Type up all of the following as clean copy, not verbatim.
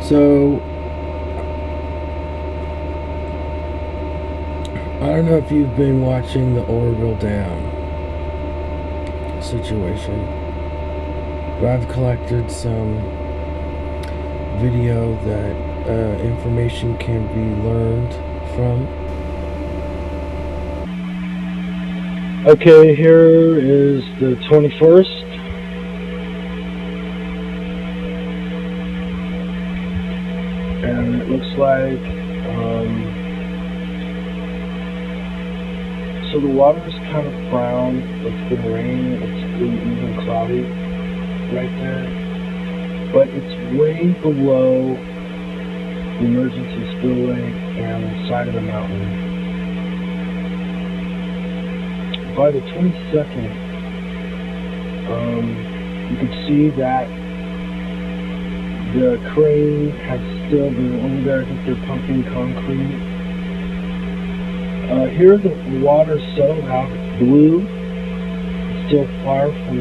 So, I don't know if you've been watching the Oroville Dam situation, but I've collected some video that information can be learned from. Okay, here is the 21st. And it looks like, so the water is kind of brown. It's been raining. It's been even cloudy right there. But it's way below the emergency spillway and the side of the mountain. By the 22nd, you can see that the crane has still been over there. I think they're pumping concrete. Here the water settled out. It's blue. It's still far from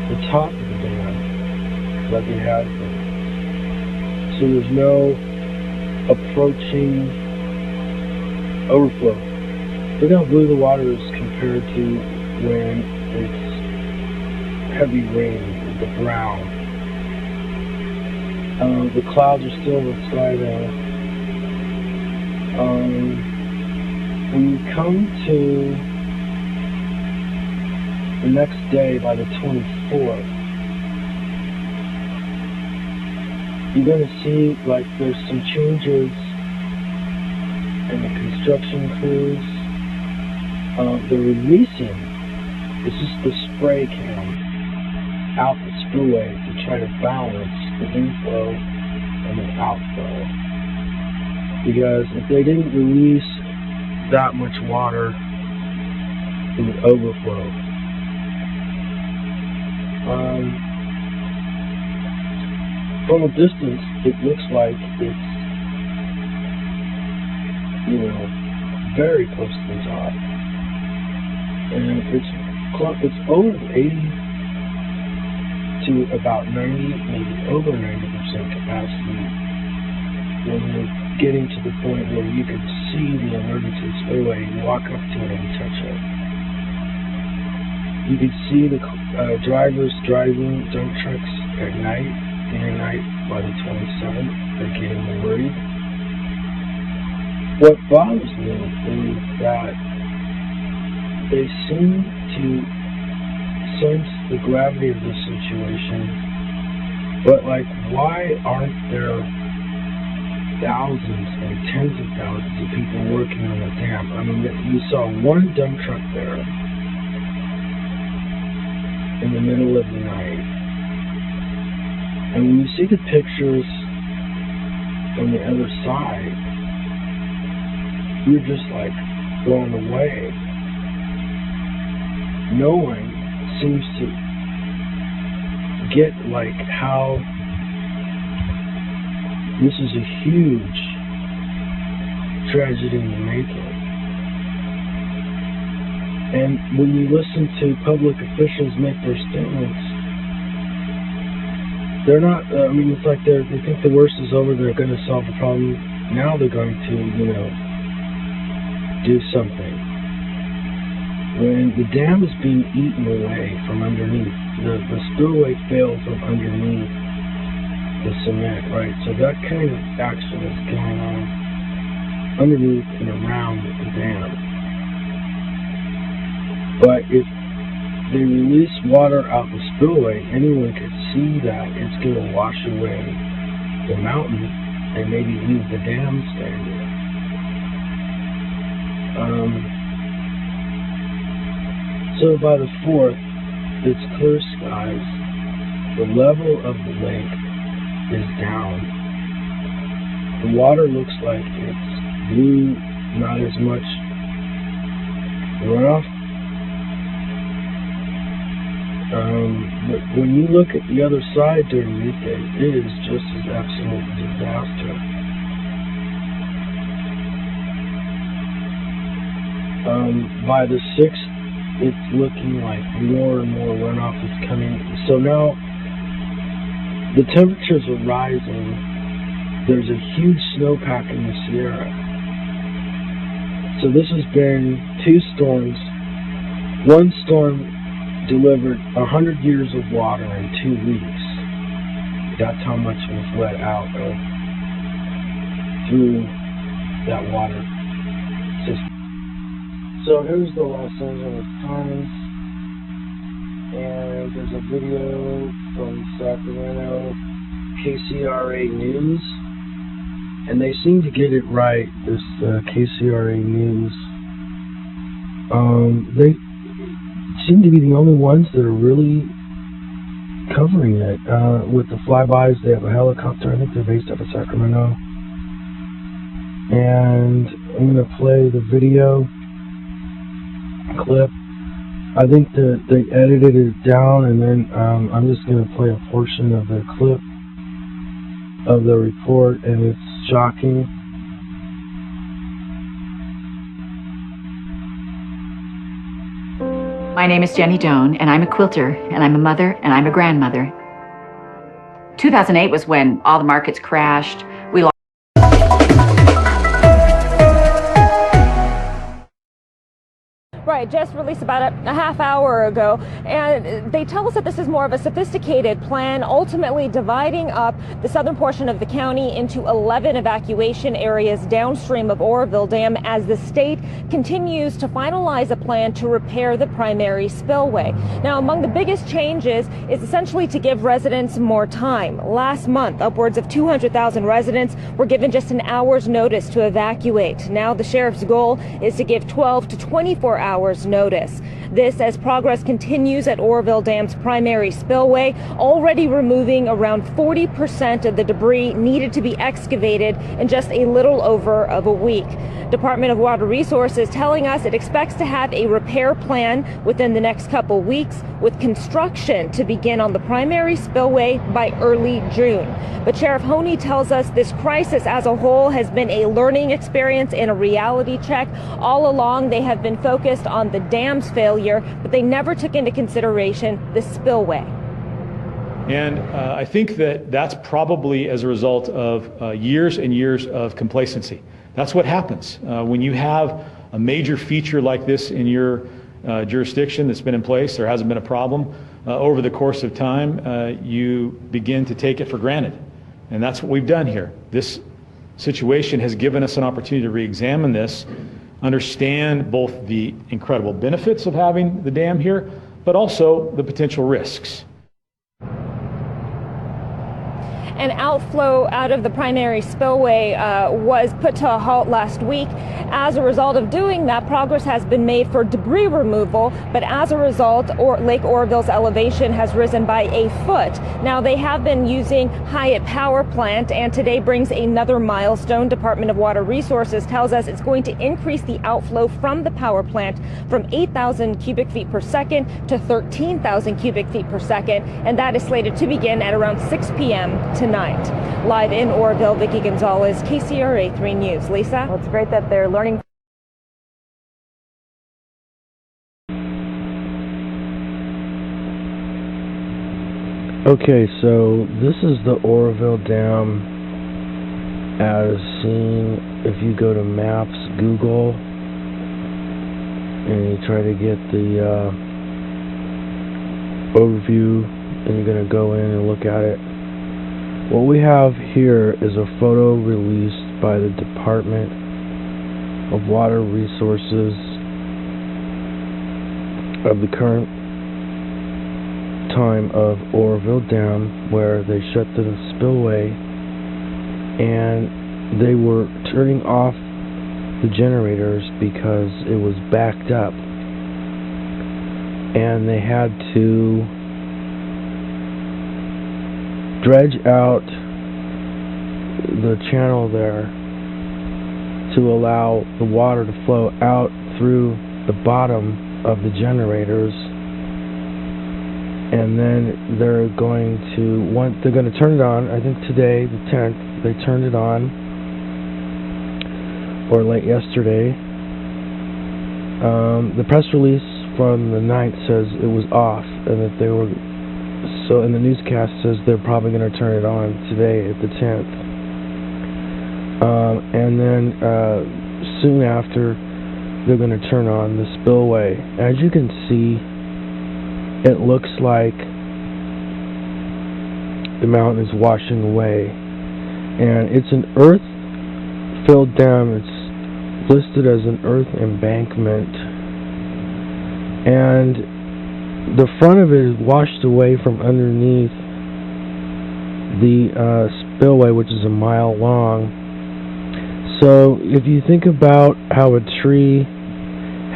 the top of the dam like it has been. So there's no approaching overflow. Look how blue the water is compared to when it's heavy rain, the brown. The clouds are still in the sky there. When you come to the next day, by the 24th, you're going to see like there's some changes in the construction crews. They're releasing, this is the spray can out the spillway to try to balance the inflow and the outflow. Because if they didn't release that much water, it would overflow. From a distance, it looks like it's, very close to the top. And it's over 80 to about 90, maybe over 90% capacity when you're getting to the point where you can see the emergency spillway and walk up to it and touch it. You can see the drivers driving dump trucks at night, day and night, by the 27th. They're getting worried. What bothers me is that they seem to sense the gravity of the situation, but like, why aren't there thousands and tens of thousands of people working on the dam? I mean, you saw one dump truck there in the middle of the night, and when you see the pictures on the other side, you're just like blown away. No one seems to get like how this is a huge tragedy in the making. And when you listen to public officials make their statements, they're not, it's like they think the worst is over, they're going to solve the problem. Now they're going to, do something. When the dam is being eaten away from underneath, the spillway failed from underneath the cement, right? So that kind of action is going on underneath and around the dam. But if they release water out the spillway, anyone could see that it's going to wash away the mountain and maybe leave the dam standing. So by the 4th, it's clear skies. The level of the lake is down. The water looks like it's blue, not as much runoff. But when you look at the other side during weekday, it is just as absolute disaster. By the 6th, it's looking like more and more runoff is coming. So now the temperatures are rising there's a huge snowpack in the Sierra. So this has been 2 storms. One storm delivered 100 years of water in 2 weeks. That's how much was let out through that water system. So here's the Los Angeles Times, and there's a video from Sacramento KCRA News, and they seem to get it right, this KCRA News. They seem to be the only ones that are really covering it. With the flybys, they have a helicopter. I think they're based out of Sacramento. And I'm going to play the video clip. I think that they edited it down, and then I'm just going to play a portion of the clip of the report, and it's shocking. My name is Jenny Doan, and I'm a quilter, and I'm a mother, and I'm a grandmother. 2008 was when all the markets crashed. We lost. Right, just released about a half hour ago, and they tell us that this is more of a sophisticated plan, ultimately dividing up the southern portion of the county into 11 evacuation areas downstream of Oroville Dam as the state continues to finalize a plan to repair the primary spillway. Now, among the biggest changes is essentially to give residents more time. Last month, upwards of 200,000 residents were given just an hour's notice to evacuate. Now, the sheriff's goal is to give 12 to 24 hours notice. This as progress continues at Oroville Dam's primary spillway, already removing around 40% of the debris needed to be excavated in just a little over of a week. Department of Water Resources telling us it expects to have a repair plan within the next couple weeks, with construction to begin on the primary spillway by early June. But Sheriff Honey tells us this crisis as a whole has been a learning experience and a reality check. All along, they have been focused on the dam's failure, but they never took into consideration the spillway. And I think that that's probably as a result of years and years of complacency. That's what happens when you have a major feature like this in your jurisdiction that's been in place. There hasn't been a problem. Over the course of time, you begin to take it for granted. And that's what we've done here. This situation has given us an opportunity to re-examine this, understand both the incredible benefits of having the dam here, but also the potential risks. An outflow out of the primary spillway was put to a halt last week. As a result of doing that, progress has been made for debris removal, but as a result, Lake Oroville's elevation has risen by a foot. Now, they have been using Hyatt Power Plant, and today brings another milestone. Department of Water Resources tells us it's going to increase the outflow from the power plant from 8,000 cubic feet per second to 13,000 cubic feet per second, and that is slated to begin at around 6 p.m. tonight. Live in Oroville, Vicki Gonzalez, KCRA 3 News. Lisa? Well, it's great that they're learning. Okay, so this is the Oroville Dam as seen if you go to Maps, Google, and you try to get the overview, and you're going to go in and look at it. What we have here is a photo released by the Department of Water Resources of the current time of Oroville Dam, where they shut the spillway and they were turning off the generators because it was backed up, and they had to dredge out the channel there to allow the water to flow out through the bottom of the generators, and then they're going to turn it on. I think today, the 10th, they turned it on, or late yesterday. The press release from the 9th says it was off, and that they were. So, and the newscast says they're probably going to turn it on today at the 10th. And then soon after, they're going to turn on the spillway. As you can see, it looks like the mountain is washing away. And it's an earth-filled dam. It's listed as an earth embankment. And the front of it is washed away from underneath the spillway, which is a mile long. So if you think about how a tree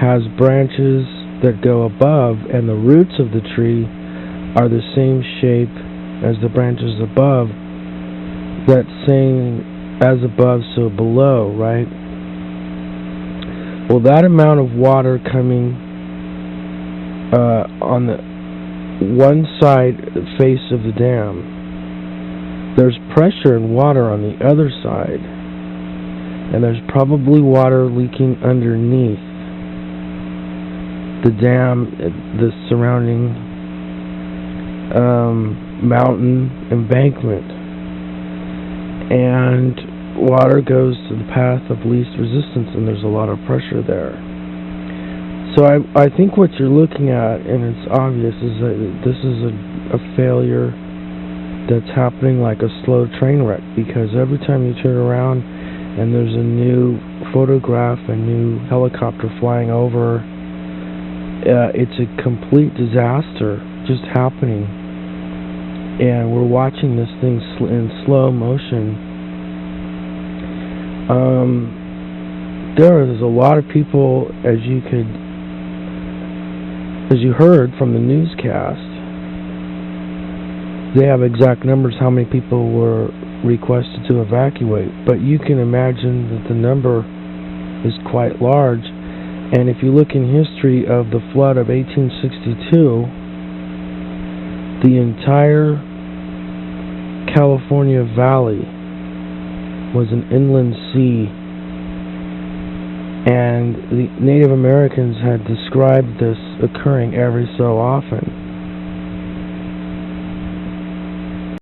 has branches that go above, and the roots of the tree are the same shape as the branches above, that saying, as above, so below, right? Well, that amount of water coming on the one side face of the dam, there's pressure and water on the other side, and there's probably water leaking underneath the dam, the surrounding mountain embankment, and water goes to the path of least resistance, and there's a lot of pressure there. So I think what you're looking at, and it's obvious, is that this is a failure that's happening like a slow train wreck, because every time you turn around and there's a new photograph, a new helicopter flying over, it's a complete disaster just happening. And we're watching this thing in slow motion. There is a lot of people, as you heard from the newscast. They have exact numbers how many people were requested to evacuate, but you can imagine that the number is quite large. And if you look in history of the flood of 1862, the entire California Valley was an inland sea, and the Native Americans had described this occurring every so often.